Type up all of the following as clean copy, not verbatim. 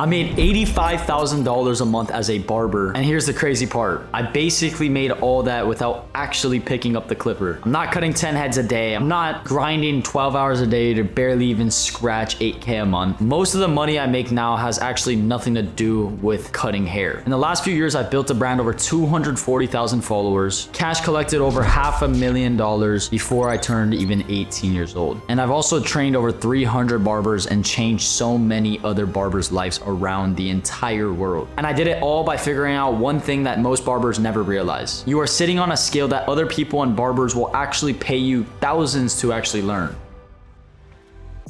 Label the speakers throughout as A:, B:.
A: I made $85,000 a month as a barber, and here's the crazy part. I basically made all that without actually picking up the clipper. I'm not cutting 10 heads a day. I'm not grinding 12 hours a day to barely even scratch 8K a month. Most of the money I make now has actually nothing to do with cutting hair. In the last few years, I've built a brand over 240,000 followers, cash collected over $500,000 before I turned even 18 years old. And I've also trained over 300 barbers and changed so many other barbers' lives around the entire world. And I did it all by figuring out one thing that most barbers never realize. You are sitting on a skill that other people and barbers will actually pay you thousands to actually learn.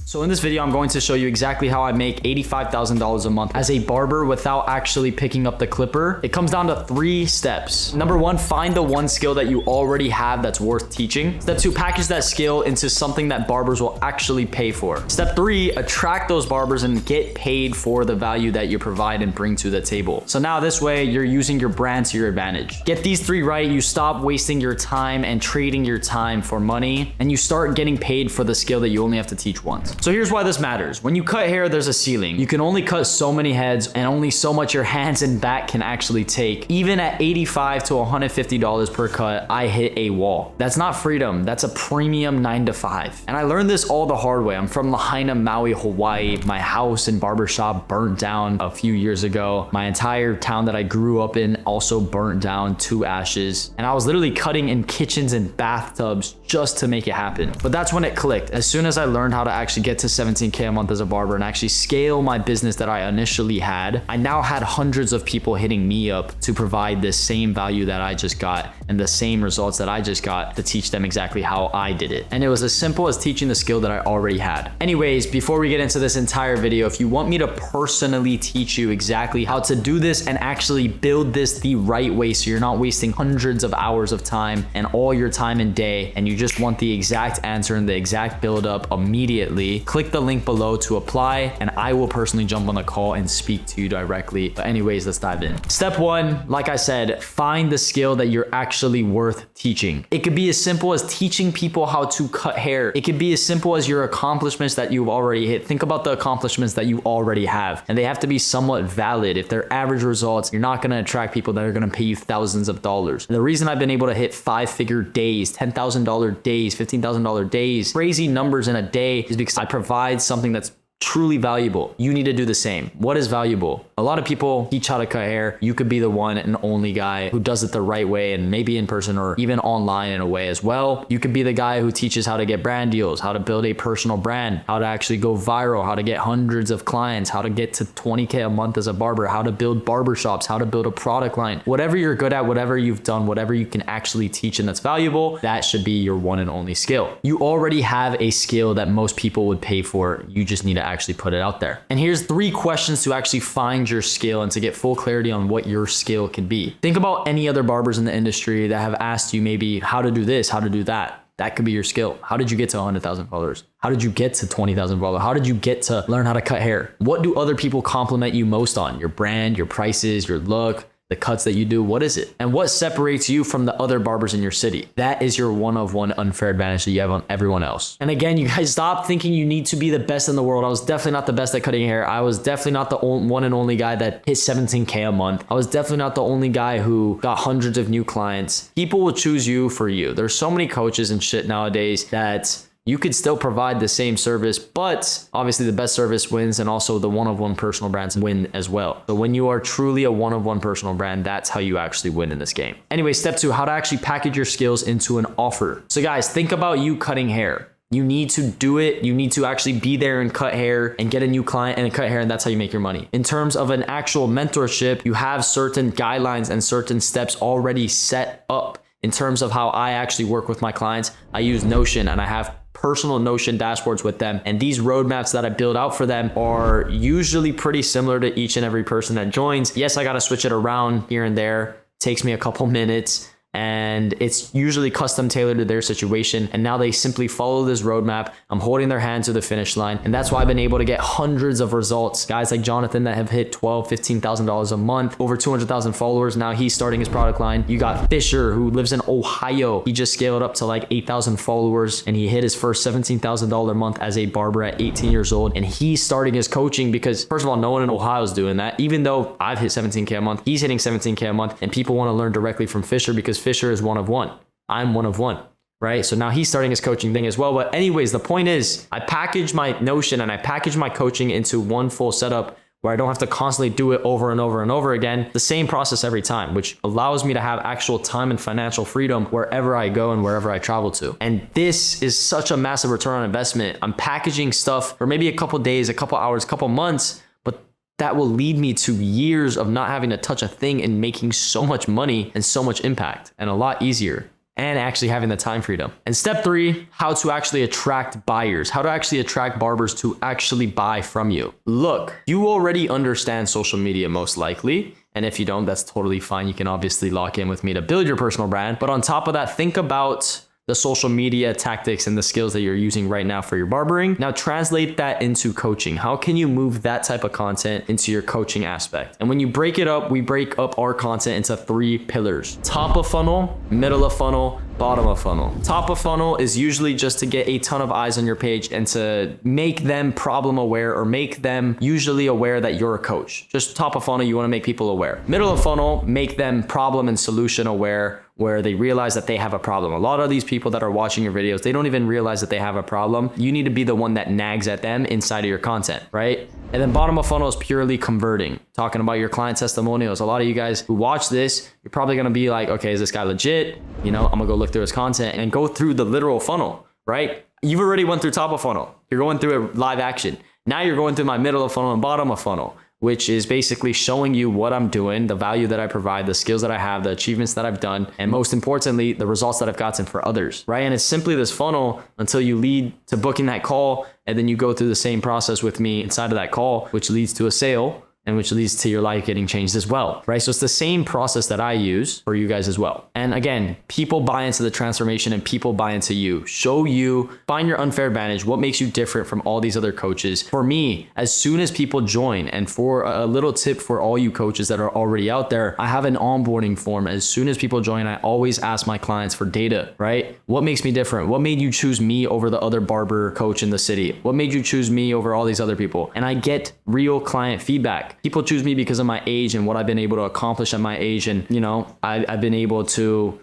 A: So in this video, I'm going to show you exactly how I make $85,000 a month as a barber without actually picking up the clipper. It comes down to 3 steps. Number 1, find the one skill that you already have that's worth teaching. Step 2, package that skill into something that barbers will actually pay for. Step 3, attract those barbers and get paid for the value that you provide and bring to the table. So now this way, you're using your brand to your advantage. Get these 3 right, you stop wasting your time and trading your time for money, and you start getting paid for the skill that you only have to teach once. So here's why this matters. When you cut hair, there's a ceiling. You can only cut so many heads and only so much your hands and back can actually take. Even at $85 to $150 per cut, I hit a wall. That's not freedom. That's a premium 9 to 5. And I learned this all the hard way. I'm from Lahaina, Maui, Hawaii. My house and barbershop burnt down a few years ago. My entire town that I grew up in also burnt down to ashes. And I was literally cutting in kitchens and bathtubs just to make it happen. But that's when it clicked. As soon as I learned how to actually get to 17K a month as a barber and actually scale my business that I initially had, I now had hundreds of people hitting me up to provide the same value that I just got and the same results that I just got to teach them exactly how I did it. And it was as simple as teaching the skill that I already had. Anyways, before we get into this entire video, if you want me to personally teach you exactly how to do this and actually build this the right way so you're not wasting hundreds of hours of time and all your time and day, and you just want the exact answer and the exact build up immediately, click the link below to apply and I will personally jump on the call and speak to you directly. But anyways, let's dive in. Step 1, like I said, find the skill that you're actually worth teaching. It could be as simple as teaching people how to cut hair. It could be as simple as your accomplishments that you've already hit. Think about the accomplishments that you already have, and they have to be somewhat valid. If they're average results, you're not going to attract people that are going to pay you thousands of dollars. And the reason I've been able to hit 5-figure days, $10,000 days, $15,000 days, crazy numbers in a day is because I provide something that's truly valuable. You need to do the same. What is valuable? A lot of people teach how to cut hair. You could be the one and only guy who does it the right way, and maybe in person or even online in a way as well. You could be the guy who teaches how to get brand deals, how to build a personal brand, how to actually go viral, how to get hundreds of clients, how to get to 20K a month as a barber, how to build barbershops, how to build a product line. Whatever you're good at, whatever you've done, whatever you can actually teach and that's valuable, that should be your one and only skill. You already have a skill that most people would pay for. You just need to actually put it out there. And here's 3 questions to actually find your skill and to get full clarity on what your skill can be. Think about any other barbers in the industry that have asked you maybe how to do this, how to do that. That could be your skill. How did you get to 100,000 followers? How did you get to 20,000 followers? How did you get to learn how to cut hair? What do other people compliment you most on? Your brand, your prices, your look, the cuts that you do, what is it? And what separates you from the other barbers in your city? That is your one-of-one unfair advantage that you have on everyone else. And again, you guys stop thinking you need to be the best in the world. I was definitely not the best at cutting hair. I was definitely not the one and only guy that hit 17K a month. I was definitely not the only guy who got hundreds of new clients. People will choose you for you. There's so many coaches and shit nowadays that you could still provide the same service, but obviously the best service wins, and also the one-of-one personal brands win as well. So when you are truly a one-of-one personal brand, that's how you actually win in this game. Anyway, step 2, how to actually package your skills into an offer. So guys, think about you cutting hair. You need to do it. You need to actually be there and cut hair and get a new client and cut hair, and that's how you make your money. In terms of an actual mentorship, you have certain guidelines and certain steps already set up. In terms of how I actually work with my clients, I use Notion and I have personal Notion dashboards with them. And these roadmaps that I build out for them are usually pretty similar to each and every person that joins. Yes, I got to switch it around here and there. Takes me a couple minutes. and it's usually custom tailored to their situation. And now they simply follow this roadmap. I'm holding their hand to the finish line. And that's why I've been able to get hundreds of results. Guys like Jonathan that have hit $12,000, $15,000 a month, over 200,000 followers. Now he's starting his product line. You got Fisher, who lives in Ohio. He just scaled up to like 8,000 followers and he hit his first $17,000 a month as a barber at 18 years old. And he's starting his coaching because, first of all, no one in Ohio is doing that. Even though I've hit 17K a month, he's hitting 17K a month, and people want to learn directly from Fisher because Fisher is one of one. I'm one of one, right? So now he's starting his coaching thing as well. But anyways, the point is I package my Notion and I package my coaching into one full setup where I don't have to constantly do it over and over and over again, the same process every time, which allows me to have actual time and financial freedom wherever I go and wherever I travel to. And this is such a massive return on investment. I'm packaging stuff for maybe a couple days, a couple hours, a couple months, but that will lead me to years of not having to touch a thing and making so much money and so much impact, and a lot easier, and actually having the time freedom. And step 3, how to actually attract buyers, how to actually attract barbers to actually buy from you. Look, you already understand social media most likely. And if you don't, that's totally fine. You can obviously lock in with me to build your personal brand. But on top of that, think about the social media tactics and the skills that you're using right now for your barbering. Now translate that into coaching. How can you move that type of content into your coaching aspect? And when you break it up, we break up our content into 3 pillars: top of funnel, middle of funnel, bottom of funnel. Top of funnel is usually just to get a ton of eyes on your page and to make them problem aware, or make them usually aware that you're a coach. Just top of funnel, you want to make people aware. Middle of funnel, make them problem and solution aware, where they realize that they have a problem. A lot of these people that are watching your videos, they don't even realize that they have a problem. You need to be the one that nags at them inside of your content, right? And then bottom of funnel is purely converting, talking about your client testimonials. A lot of you guys who watch this, you're probably gonna be like, okay, is this guy legit? You know, I'm gonna go look through his content and go through the literal funnel, right? You've already went through top of funnel. You're going through it live action. Now you're going through my middle of funnel and bottom of funnel, which is basically showing you what I'm doing, the value that I provide, the skills that I have, the achievements that I've done, and most importantly, the results that I've gotten for others, right? And it's simply this funnel until you lead to booking that call, and then you go through the same process with me inside of that call, which leads to a sale, and which leads to your life getting changed as well, right? So it's the same process that I use for you guys as well. And again, people buy into the transformation and people buy into you. Show you, find your unfair advantage, what makes you different from all these other coaches. For me, as soon as people join, and for a little tip for all you coaches that are already out there, I have an onboarding form. As soon as people join, I always ask my clients for data, right? What makes me different? What made you choose me over the other barber coach in the city? What made you choose me over all these other people? And I get real client feedback. People choose me because of my age and what I've been able to accomplish at my age. And, you know, I've been able to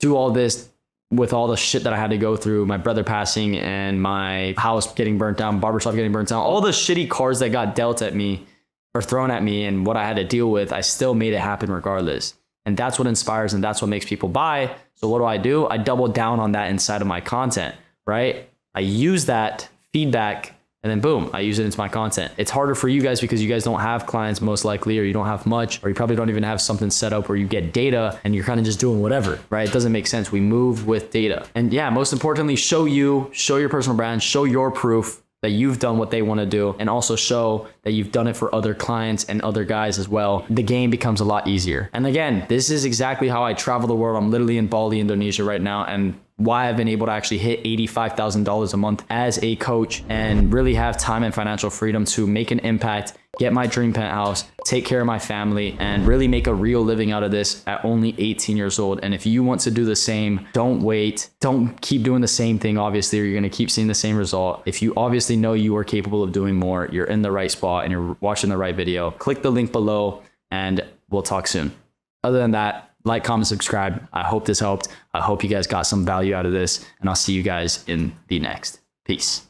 A: do all this with all the shit that I had to go through, my brother passing and my house getting burnt down, barbershop getting burnt down, all the shitty cards that got dealt at me or thrown at me and what I had to deal with. I still made it happen regardless. And that's what inspires and that's what makes people buy. So what do? I double down on that inside of my content, right? I use that feedback and then boom, I use it into my content. It's harder for you guys because you guys don't have clients most likely, or you don't have much, or you probably don't even have something set up where you get data and you're kind of just doing whatever, right? It doesn't make sense. We move with data. And yeah, most importantly, show your personal brand, show your proof that you've done what they want to do, and also show that you've done it for other clients and other guys as well. The game becomes a lot easier. And again, this is exactly how I travel the world. I'm literally in Bali, Indonesia right now, and why I've been able to actually hit $85,000 a month as a coach and really have time and financial freedom to make an impact, get my dream penthouse, take care of my family, and really make a real living out of this at only 18 years old. And if you want to do the same, don't wait. Don't keep doing the same thing, obviously, or you're going to keep seeing the same result. If you obviously know you are capable of doing more, you're in the right spot and you're watching the right video, click the link below and we'll talk soon. Other than that, like, comment, subscribe. I hope this helped. I hope you guys got some value out of this, and I'll see you guys in the next. Peace.